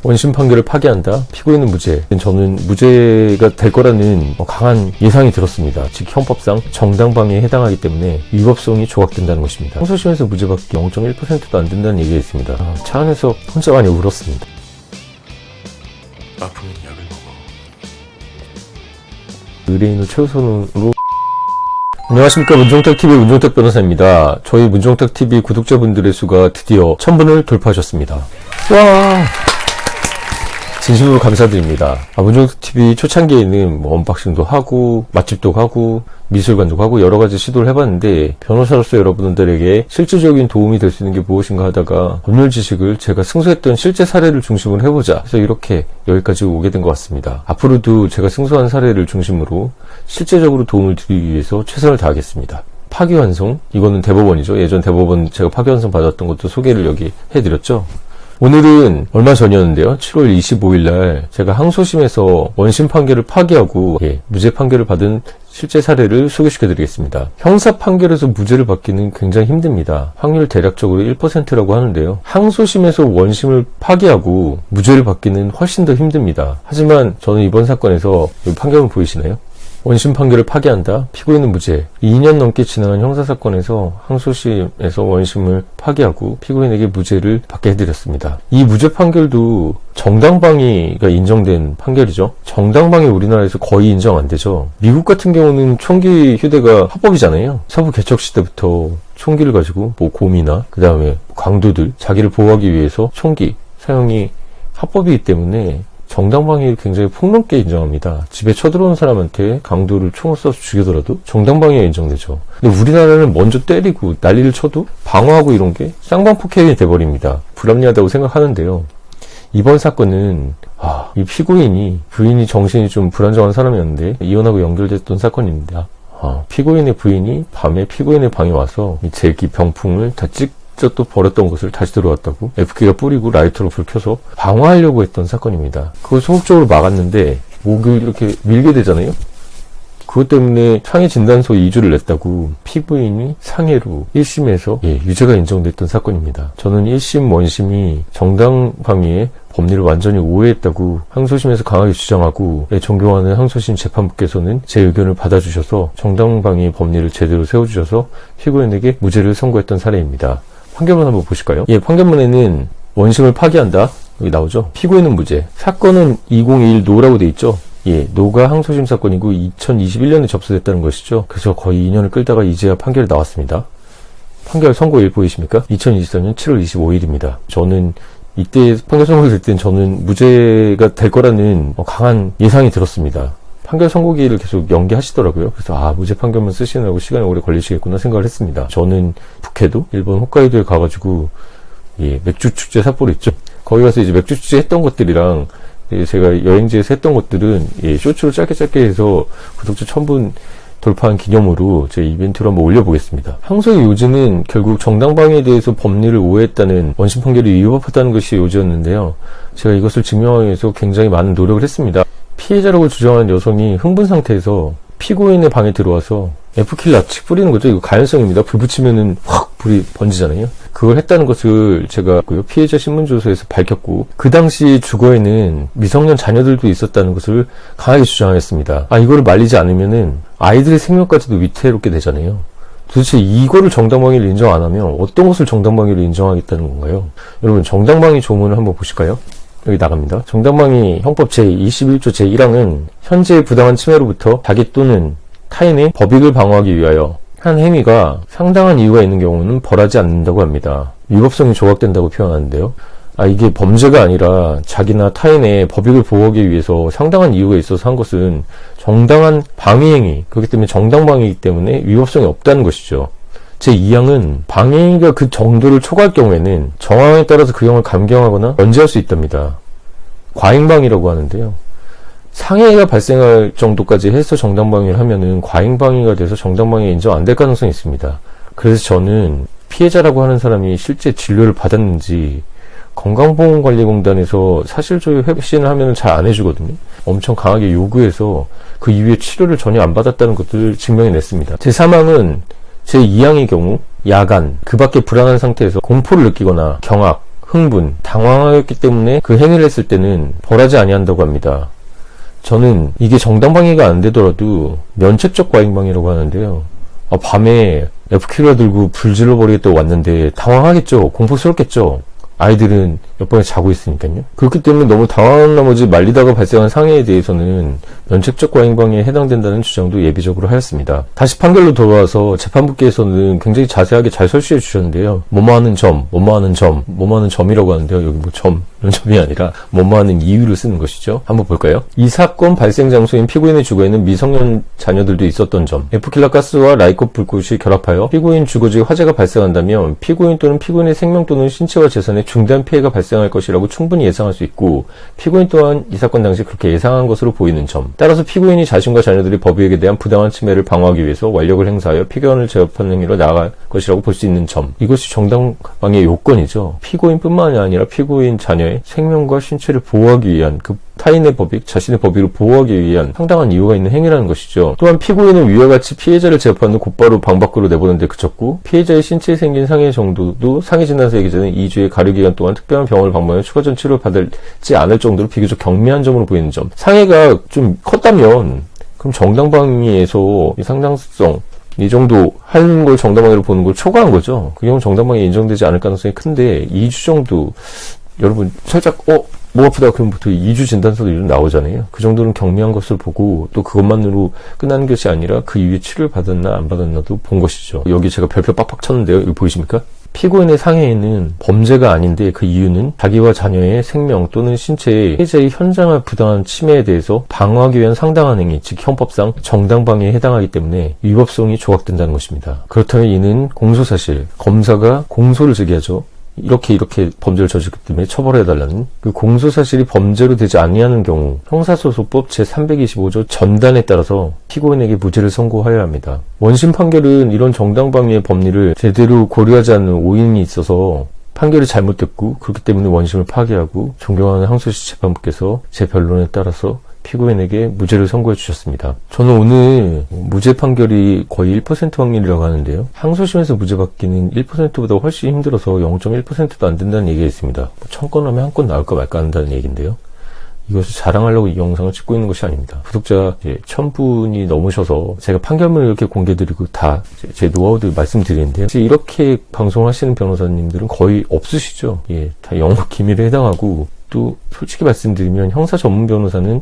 원심 판결을 파기한다. 피고인은 무죄. 저는 무죄가 될 거라는 강한 예상이 들었습니다. 즉 형법상 정당방위에 해당하기 때문에 위법성이 조각된다는 것입니다. 항소심에서 무죄받기 0.1%도 안 된다는 얘기가 있습니다. 차 안에서 혼자 많이 울었습니다. 아프면 약을 먹어. 의뢰인을 최우선으로. 안녕하십니까, 문종택TV 문종택 변호사입니다. 저희 문종택TV 구독자분들의 수가 드디어 1000분을 돌파하셨습니다. 와, 진심으로 감사드립니다. 문종택TV 초창기에는 언박싱도 하고 맛집도 가고 미술관도 가고 여러가지 시도를 해봤는데, 변호사로서 여러분들에게 실질적인 도움이 될 수 있는 게 무엇인가 하다가 법률 지식을 제가 승소했던 실제 사례를 중심으로 해보자 해서 이렇게 여기까지 오게 된 것 같습니다. 앞으로도 제가 승소한 사례를 중심으로 실제적으로 도움을 드리기 위해서 최선을 다하겠습니다. 파기환송, 이거는 대법원이죠. 예전 대법원 제가 파기환송 받았던 것도 소개를 여기 해드렸죠. 오늘은 얼마 전이었는데요. 7월 25일날 제가 항소심에서 원심 판결을 파기하고 무죄 판결을 받은 실제 사례를 소개시켜드리겠습니다. 형사 판결에서 무죄를 받기는 굉장히 힘듭니다. 확률 대략적으로 1%라고 하는데요. 항소심에서 원심을 파기하고 무죄를 받기는 훨씬 더 힘듭니다. 하지만 저는 이번 사건에서 여기 판결문 보이시나요? 원심 판결을 파기한다. 피고인은 무죄. 2년 넘게 지난 형사사건에서 항소심에서 원심을 파기하고 피고인에게 무죄를 받게 해드렸습니다. 이 무죄 판결도 정당방위가 인정된 판결이죠. 정당방위 우리나라에서 거의 인정 안 되죠. 미국 같은 경우는 총기 휴대가 합법이잖아요. 서부 개척 시대부터 총기를 가지고 곰이나 그 다음에 강도들, 자기를 보호하기 위해서 총기 사용이 합법이기 때문에 정당방위를 굉장히 폭넓게 인정합니다. 집에 쳐들어온 사람한테 강도를 총을 쏴서 죽이더라도 정당방위가 인정되죠. 근데 우리나라는 먼저 때리고 난리를 쳐도 방어하고 이런 게 쌍방폭행이 돼버립니다. 불합리하다고 생각하는데요. 이번 사건은 이 피고인이, 부인이 정신이 좀 불안정한 사람이었는데 이혼하고 연결됐던 사건입니다. 피고인의 부인이 밤에 피고인의 방에 와서 이 제기 병풍을 다 또 버렸던 것을 다시 들어왔다고 F키가 뿌리고 라이터로 불 켜서 방어하려고 했던 사건입니다. 그걸 소극적으로 막았는데 목을 이렇게 밀게 되잖아요. 그것 때문에 상해 진단서 2주를 냈다고 피부인이 상해로 1심에서 유죄가 인정됐던 사건입니다. 저는 1심, 원심이 정당방위의 법리를 완전히 오해했다고 항소심에서 강하게 주장하고, 존경하는 항소심 재판부께서는 제 의견을 받아주셔서 정당방위의 법리를 제대로 세워주셔서 피고인에게 무죄를 선고했던 사례입니다. 판결문 한번 보실까요? 판결문에는 원심을 파기한다. 여기 나오죠? 피고인은 무죄. 사건은 2021 노라고 돼 있죠? 노가 항소심 사건이고 2021년에 접수됐다는 것이죠. 그래서 거의 2년을 끌다가 이제야 판결이 나왔습니다. 판결 선고일 보이십니까? 2023년 7월 25일입니다. 저는 이때 판결 선고를 될 때는 저는 무죄가 될 거라는 강한 예상이 들었습니다. 판결 선고기를 계속 연기하시더라고요. 그래서 무죄 판결문 쓰시느라고 시간이 오래 걸리시겠구나 생각을 했습니다. 저는 북해도 일본 홋카이도에 가가지고 맥주 축제 삿포로 있죠. 거기 가서 이제 맥주 축제 했던 것들이랑 제가 여행지에서 했던 것들은 쇼츠로 짧게 해서 구독자 1000분 돌파한 기념으로 제 이벤트로 한번 올려보겠습니다. 항소의 요지는 결국 정당방위에 대해서 법리를 오해했다는 원심 판결이 위법하다는 것이 요지였는데요. 제가 이것을 증명하기 위해서 굉장히 많은 노력을 했습니다. 피해자라고 주장하는 여성이 흥분 상태에서 피고인의 방에 들어와서 F킬 납치 뿌리는 거죠. 이거 가연성입니다. 불 붙이면은 확 불이 번지잖아요. 그걸 했다는 것을 제가 피해자 신문조서에서 밝혔고, 그 당시 주거에는 미성년 자녀들도 있었다는 것을 강하게 주장했습니다. 이거를 말리지 않으면은 아이들의 생명까지도 위태롭게 되잖아요. 도대체 이거를 정당방위를 인정 안 하면 어떤 것을 정당방위를 인정하겠다는 건가요? 여러분, 정당방위 조문을 한번 보실까요? 여기 나갑니다. 정당방위 형법 제21조 제1항은 현재의 부당한 침해로부터 자기 또는 타인의 법익을 방어하기 위하여 한 행위가 상당한 이유가 있는 경우는 벌하지 않는다고 합니다. 위법성이 조각된다고 표현하는데요. 이게 범죄가 아니라 자기나 타인의 법익을 보호하기 위해서 상당한 이유가 있어서 한 것은 정당한 방위행위, 그렇기 때문에 정당방위이기 때문에 위법성이 없다는 것이죠. 제2항은 방해행위가 그 정도를 초과할 경우에는 정황에 따라서 그 형을 감경하거나 면제할 수 있답니다. 과잉방위라고 하는데요. 상해가 발생할 정도까지 해서 정당방위를 하면은 과잉방위가 돼서 정당방위 인정 안 될 가능성이 있습니다. 그래서 저는 피해자라고 하는 사람이 실제 진료를 받았는지 건강보험관리공단에서 사실조회 회신을 하면 잘 안 해주거든요. 엄청 강하게 요구해서 그 이후에 치료를 전혀 안 받았다는 것들을 증명해냈습니다. 제3항은 제2항의 경우 야간, 그 밖에 불안한 상태에서 공포를 느끼거나 경악, 흥분, 당황하였기 때문에 그 행위를 했을 때는 벌하지 아니한다고 합니다. 저는 이게 정당방위가 안 되더라도 면책적 과잉방위라고 하는데요. 밤에 F킬러 들고 불 질러버리겠다고 왔는데 당황하겠죠. 공포스럽겠죠. 아이들은 옆방에 자고 있으니까요. 그렇기 때문에 너무 당황한 나머지 말리다가 발생한 상해에 대해서는 면책적 과잉방위에 해당된다는 주장도 예비적으로 하였습니다. 다시 판결로 돌아와서 재판부께서는 굉장히 자세하게 잘 설치해 주셨는데요. 뭐뭐하는 점, 뭐뭐하는 점, 뭐뭐하는 점이라고 하는데요. 여기 뭐 점, 이런 점이 아니라 뭐뭐하는 이유를 쓰는 것이죠. 한번 볼까요? 이 사건 발생 장소인 피고인의 주거에는 미성년 자녀들도 있었던 점, F킬러 가스와 라이콥 불꽃이 결합하여 피고인 주거지에 화재가 발생한다면 피고인 또는 피고인의 생명 또는 신체와 재산에 중대한 피해가 발생할 것이라고 충분히 예상할 수 있고 피고인 또한 이 사건 당시 그렇게 예상한 것으로 보이는 점. 따라서 피고인이 자신과 자녀들이 법유에게 대한 부당한 침해를 방어하기 위해서 완력을 행사하여 피견을 제압하는 행위로 나아갈 것이라고 볼 수 있는 점. 이것이 정당방위의 요건이죠. 피고인뿐만이 아니라 피고인 자녀의 생명과 신체를 보호하기 위한 그 타인의 법익, 자신의 법익을 보호하기 위한 상당한 이유가 있는 행위라는 것이죠. 또한 피고인은 위와 같이 피해자를 제압하는 후 곧바로 방 밖으로 내보내는 데 그쳤고 피해자의 신체에 생긴 상해 정도도 상해 진단서 얘기 전에 2주의 가려 기간 동안 특별한 병원을 방문해 추가전 치료를 받지 않을 정도로 비교적 경미한 점으로 보이는 점. 상해가 좀 컸다면 그럼 정당방위에서 이 상당성 이 정도 하는 걸 정당방위로 보는 걸 초과한 거죠. 그 경우 정당방위에 인정되지 않을 가능성이 큰데 2주 정도 여러분 살짝 목 아프다 그럼 보통 2주 진단서도 이런 나오잖아요. 그 정도는 경미한 것을 보고 또 그것만으로 끝나는 것이 아니라 그 이후에 치료를 받았나 안 받았나도 본 것이죠. 여기 제가 별표 빡빡 쳤는데요. 여기 보이십니까? 피고인의 상해에는 범죄가 아닌데 그 이유는 자기와 자녀의 생명 또는 신체의 피해자의 현장을 부당한 침해에 대해서 방어하기 위한 상당한 행위, 즉 형법상 정당방위에 해당하기 때문에 위법성이 조각된다는 것입니다. 그렇다면 이는 공소사실, 검사가 공소를 제기하죠. 이렇게 범죄를 저질렀기 때문에 처벌해달라는 그 공소사실이 범죄로 되지 아니하는 경우 형사소송법 제325조 전단에 따라서 피고인에게 무죄를 선고하여야 합니다. 원심 판결은 이런 정당방위의 법리를 제대로 고려하지 않는 오인이 있어서 판결이 잘못됐고 그렇기 때문에 원심을 파기하고 존경하는 항소심 재판부께서 제 변론에 따라서 피고인에게 무죄를 선고해 주셨습니다. 저는 오늘 무죄 판결이 거의 1% 확률이라고 하는데요. 항소심에서 무죄 받기는 1%보다 훨씬 힘들어서 0.1%도 안 된다는 얘기가 있습니다. 1000건 하면 한 건 나올까 말까 한다는 얘기인데요. 이것을 자랑하려고 이 영상을 찍고 있는 것이 아닙니다. 구독자 1000분이 넘으셔서 제가 판결문을 이렇게 공개드리고 다 제 노하우들 말씀드리는데요. 이렇게 방송하시는 변호사님들은 거의 없으시죠. 다 영업 기밀에 해당하고 또 솔직히 말씀드리면 형사 전문 변호사는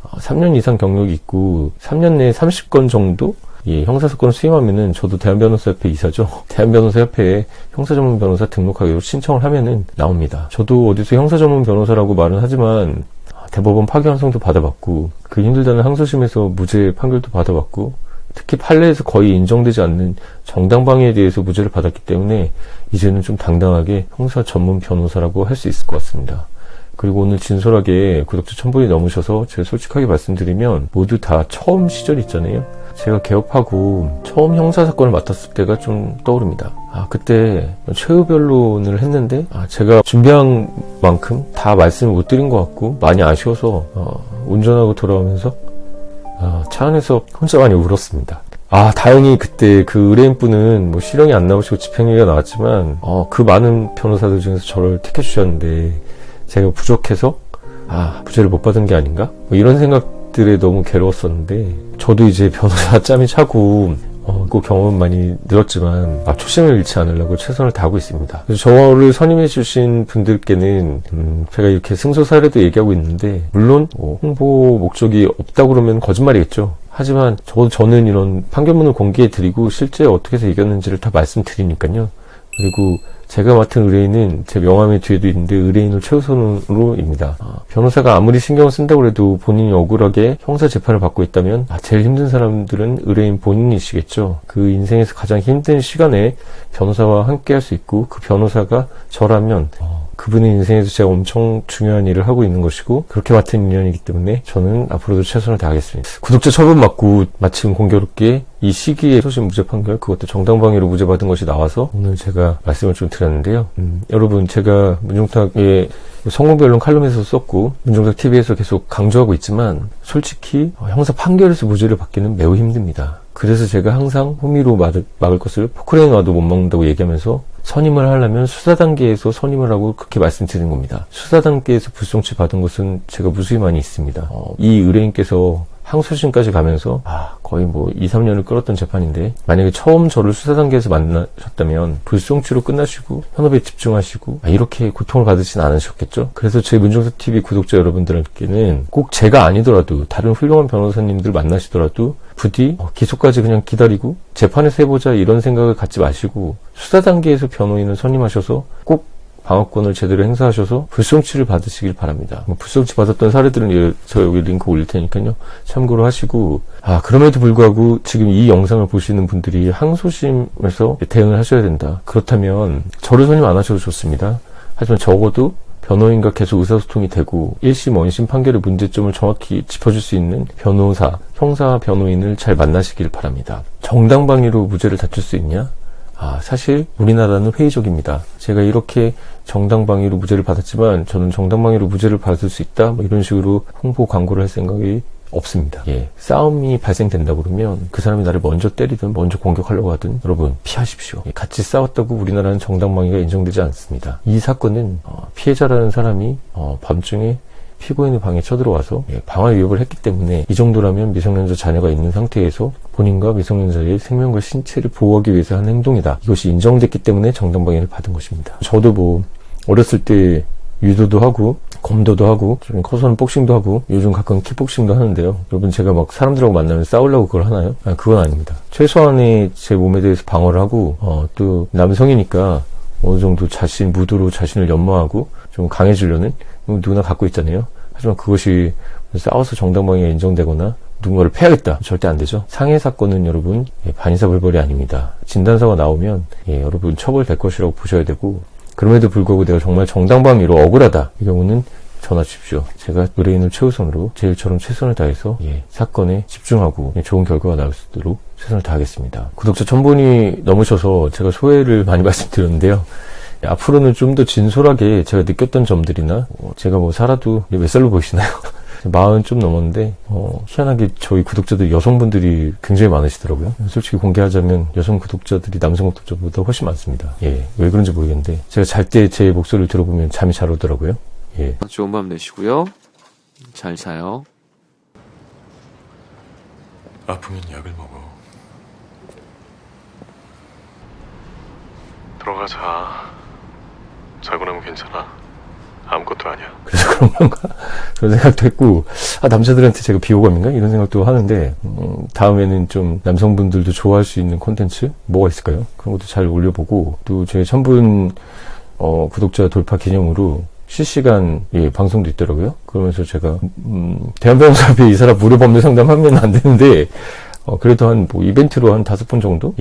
3년 이상 경력이 있고 3년 내에 30건 정도 형사사건을 수임하면은 저도 대한변호사협회 이사죠. 대한변호사협회에 형사전문 변호사 등록하기로 신청을 하면은 나옵니다. 저도 어디서 형사전문 변호사라고 말은 하지만 대법원 파기환송도 받아봤고 그 힘들다는 항소심에서 무죄 판결도 받아봤고 특히 판례에서 거의 인정되지 않는 정당방위에 대해서 무죄를 받았기 때문에 이제는 좀 당당하게 형사 전문 변호사라고 할 수 있을 것 같습니다. 그리고 오늘 진솔하게 구독자 1000분이 넘으셔서 제가 솔직하게 말씀드리면 모두 다 처음 시절 있잖아요. 제가 개업하고 처음 형사사건을 맡았을 때가 좀 떠오릅니다. 그때 최후 변론을 했는데 제가 준비한 만큼 다 말씀을 못 드린 것 같고 많이 아쉬워서 운전하고 돌아오면서 차 안에서 혼자 많이 울었습니다. 다행히 그때 그 의뢰인분은 뭐 실형이 안 나오시고 집행유예가 나왔지만 그 많은 변호사들 중에서 저를 택해주셨는데 제가 부족해서 무죄를 못 받은 게 아닌가? 뭐 이런 생각들에 너무 괴로웠었는데 저도 이제 변호사 짬이 차고 그 경험은 많이 늘었지만 초심을 잃지 않으려고 최선을 다하고 있습니다. 그래서 저를 선임해 주신 분들께는 제가 이렇게 승소 사례도 얘기하고 있는데 물론 홍보 목적이 없다고 그러면 거짓말이겠죠. 하지만 저는 이런 판결문을 공개해 드리고 실제 어떻게 해서 이겼는지를 다 말씀드리니까요. 그리고 제가 맡은 의뢰인은 제 명함의 뒤에도 있는데 의뢰인을 최우선으로입니다. 변호사가 아무리 신경을 쓴다고 해도 본인이 억울하게 형사 재판을 받고 있다면 제일 힘든 사람들은 의뢰인 본인이시겠죠. 그 인생에서 가장 힘든 시간에 변호사와 함께 할 수 있고 그 변호사가 저라면 그분의 인생에서 제가 엄청 중요한 일을 하고 있는 것이고 그렇게 맡은 인연이기 때문에 저는 앞으로도 최선을 다하겠습니다. 구독자 처분 받고 마침 공교롭게 이 시기에 소심 무죄 판결 그것도 정당방위로 무죄 받은 것이 나와서 오늘 제가 말씀을 좀 드렸는데요. 여러분 제가 문종탁의 성공변론 칼럼에서 썼고 문종탁 TV에서 계속 강조하고 있지만 솔직히 형사 판결에서 무죄를 받기는 매우 힘듭니다. 그래서 제가 항상 호미로 막을 것을 포크레인 와도 못 막는다고 얘기하면서 선임을 하려면 수사 단계에서 선임을 하고 그렇게 말씀드린 겁니다. 수사 단계에서 불송치 받은 것은 제가 무수히 많이 있습니다. 이 의뢰인께서 항소심까지 가면서 거의 뭐 2, 3년을 끌었던 재판인데, 만약에 처음 저를 수사 단계에서 만나셨다면 불송치로 끝나시고 현업에 집중하시고 이렇게 고통을 받으진 않으셨겠죠. 그래서 제 문종탁TV 구독자 여러분들께는 꼭 제가 아니더라도 다른 훌륭한 변호사님들 만나시더라도 부디 기소까지 그냥 기다리고 재판에서 해보자 이런 생각을 갖지 마시고, 수사 단계에서 변호인을 선임하셔서 꼭 방어권을 제대로 행사하셔서 불송치를 받으시길 바랍니다. 불송치 받았던 사례들은 제가 여기 링크 올릴 테니까요, 참고로 하시고, 그럼에도 불구하고 지금 이 영상을 보시는 분들이 항소심에서 대응을 하셔야 된다. 그렇다면 저를 선임 안 하셔도 좋습니다. 하지만 적어도 변호인과 계속 의사소통이 되고 1심, 원심 판결의 문제점을 정확히 짚어줄 수 있는 변호사, 형사 변호인을 잘 만나시길 바랍니다. 정당방위로 무죄를 다툴 수 있냐? 사실 우리나라는 회의적입니다. 제가 이렇게 정당방위로 무죄를 받았지만 저는 정당방위로 무죄를 받을 수 있다, 이런 식으로 홍보 광고를 할 생각이 없습니다. 싸움이 발생된다 그러면 그 사람이 나를 먼저 때리든 먼저 공격하려고 하든 여러분 피하십시오. 같이 싸웠다고 우리나라는 정당방위가 인정되지 않습니다. 이 사건은 피해자라는 사람이 밤중에 피고인의 방에 쳐들어와서 방화 위협을 했기 때문에, 이 정도라면 미성년자 자녀가 있는 상태에서 본인과 미성년자의 생명과 신체를 보호하기 위해서 한 행동이다, 이것이 인정됐기 때문에 정당방위를 받은 것입니다. 저도 어렸을 때 유도도 하고 검도도 하고 좀 커서는 복싱도 하고 요즘 가끔 킥복싱도 하는데요. 여러분, 제가 막 사람들하고 만나면 싸우려고 그걸 하나요? 그건 아닙니다. 최소한의 제 몸에 대해서 방어를 하고 또 남성이니까 어느 정도 무도로 자신을 연마하고 좀 강해지려는, 누구나 갖고 있잖아요. 하지만 그것이 싸워서 정당방위가 인정되거나 누군가를 패야겠다, 절대 안 되죠. 상해 사건은 여러분 반의사불벌이 아닙니다. 진단서가 나오면 여러분 처벌될 것이라고 보셔야 되고, 그럼에도 불구하고 내가 정말 정당방위로 억울하다, 이 경우는 전화 주십시오. 제가 의뢰인을 최우선으로 제 일처럼 최선을 다해서 사건에 집중하고 좋은 결과가 나올 수 있도록 최선을 다하겠습니다. 구독자 1000분이 넘으셔서 제가 소회를 많이 말씀드렸는데요. 앞으로는 좀 더 진솔하게 제가 느꼈던 점들이나, 제가 살아도 몇 살로 보이시나요? 40 좀 넘었는데 희한하게 저희 구독자들 여성분들이 굉장히 많으시더라고요. 솔직히 공개하자면 여성 구독자들이 남성 구독자보다 훨씬 많습니다. 왜 그런지 모르겠는데 제가 잘 때 제 목소리를 들어보면 잠이 잘 오더라고요. 좋은 밤 되시고요. 잘 자요. 아프면 약을 먹어. 들어가 자. 자고 나면 괜찮아. 아무것도 아니야. 그래서 그런 건가? 그런 생각도 했고, 남자들한테 제가 비호감인가? 이런 생각도 하는데, 다음에는 좀 남성분들도 좋아할 수 있는 콘텐츠? 뭐가 있을까요? 그런 것도 잘 올려보고, 또 제 1000분, 구독자 돌파 기념으로 실시간 방송도 있더라고요. 그러면서 제가, 대한변호사협회 이 사람 무료 법률 상담하면 안 되는데, 그래도 이벤트로 한 5분 정도?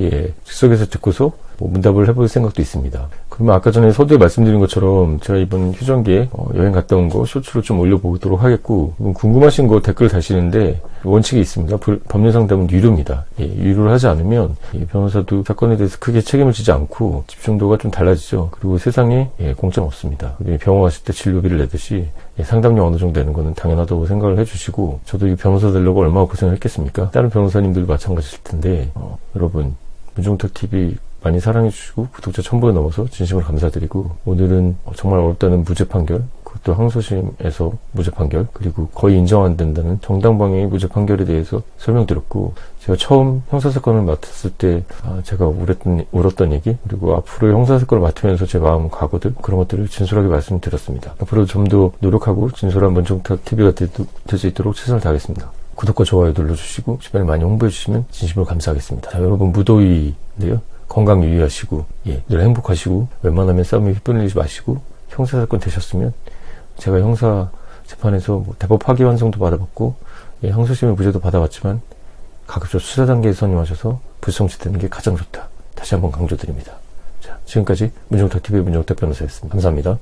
즉석에서 듣고서 문답을 해볼 생각도 있습니다. 그러면 아까 전에 서두에 말씀드린 것처럼 제가 이번 휴전기에 여행 갔다 온 거 쇼츠로 좀 올려보도록 하겠고, 궁금하신 거 댓글 다시는데 원칙이 있습니다. 법률 상담은 유료입니다. 유료를 하지 않으면 변호사도 사건에 대해서 크게 책임을 지지 않고 집중도가 좀 달라지죠. 그리고 세상에 공짜는 없습니다. 병원 갔을 때 진료비를 내듯이 상담료 어느 정도 내는 거는 당연하다고 생각을 해주시고, 저도 이 변호사 되려고 얼마나 고생을 했겠습니까? 다른 변호사님들도 마찬가지일 텐데, 여러분 문종탁TV 많이 사랑해주시고 구독자 1000분을 넘어서 진심으로 감사드리고, 오늘은 정말 어렵다는 무죄 판결, 그것도 항소심에서 무죄 판결, 그리고 거의 인정 안 된다는 정당방위 무죄 판결에 대해서 설명드렸고, 제가 처음 형사사건을 맡았을 때 제가 울었던 얘기, 그리고 앞으로 형사사건을 맡으면서 제 마음 각오들, 그런 것들을 진솔하게 말씀드렸습니다. 앞으로 좀 더 노력하고 진솔한 문종탁TV가 될 수 있도록 최선을 다하겠습니다. 구독과 좋아요 눌러주시고 주변에 많이 홍보해주시면 진심으로 감사하겠습니다. 자, 여러분 무더위인데요, 건강 유의하시고 늘 행복하시고, 웬만하면 싸움에 휘둘리지 마시고, 형사사건 되셨으면 제가 형사 재판에서 대법 파기환송도 받아봤고 항소심의 무죄도 받아봤지만 가급적 수사 단계에 선임하셔서 불송치 되는 게 가장 좋다, 다시 한번 강조드립니다. 자, 지금까지 문종탁TV의 문종탁 변호사였습니다. 감사합니다.